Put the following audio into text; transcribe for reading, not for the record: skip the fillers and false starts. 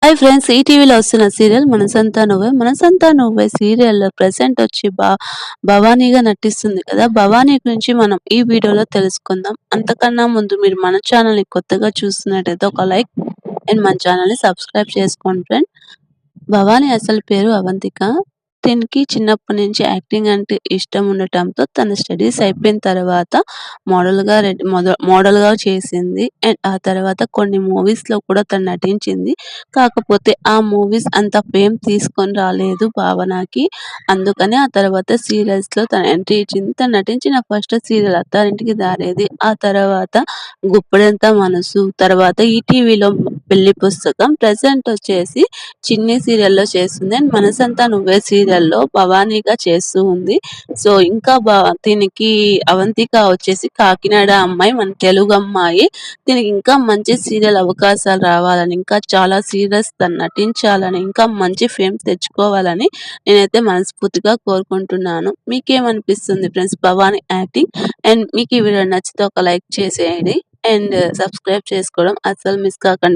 Hi friends, ఈటీవీలో వస్తున్న serial మనసంతా నువ్వే. మనసంతా నువ్వే సీరియల్‌లో ప్రెజెంట్ వచ్చి భవానీగా నటిస్తుంది కదా! భవానీ గురించి మనం ఈ వీడియోలో తెలుసుకుందాం. అంతకన్నా ముందు మీరు మన ఛానల్‌ని కొత్తగా చూస్తున్నట్టయితే ఒక లైక్ అండ్ మన ఛానల్‌ని సబ్స్క్రైబ్ చేసుకోండి ఫ్రెండ్. భవానీ అసలు పేరు అవంతిక. తినకి చిన్నప్పటి నుంచి యాక్టింగ్ అంటే ఇష్టం ఉండటంతో తన స్టడీస్ అయిపోయిన తర్వాత మోడల్‌గా చేసింది. అండ్ ఆ తర్వాత కొన్ని మూవీస్‌లో కూడా తను నటించింది. కాకపోతే ఆ మూవీస్ అంత ఫేమ్ తీసుకొని రాలేదు భావనకి. అందుకని ఆ తర్వాత సీరియల్స్‌లో తను ఎంట్రీ ఇచ్చింది. తను నటించిన ఫస్ట్ సీరియల్ 'అత్తారింటికి దారేది'. ఆ తర్వాత 'గుప్పెడంత మనసు', తర్వాత ఈటీవీలో 'పెళ్లి పుస్తకం', ప్రెజెంట్ వచ్చేసి 'చిన్ని' సీరియల్‌లో చేస్తుంది. అండ్ 'మనసంతా నువ్వే' సీరియల్‌లో భవానీగా చేస్తూ ఉంది. సో, ఇంకా దీనికి అవంతిక వచ్చేసి కాకినాడ అమ్మాయి, మన తెలుగు అమ్మాయి. దీనికి ఇంకా మంచి సీరియల్ అవకాశాలు రావాలని, ఇంకా చాలా సీరియల్స్ తను నటించాలని, ఇంకా మంచి ఫేమ్ తెచ్చుకోవాలని నేనైతే మనస్ఫూర్తిగా కోరుకుంటున్నాను. మీకేమనిపిస్తుంది ఫ్రెండ్స్ భవానీ యాక్టింగ్? అండ్ మీకు ఈ వీడియో నచ్చితే ఒక లైక్ చేసేయండి అండ్ సబ్స్క్రైబ్ చేసుకోవడం అస్సలు మిస్ కాకండి.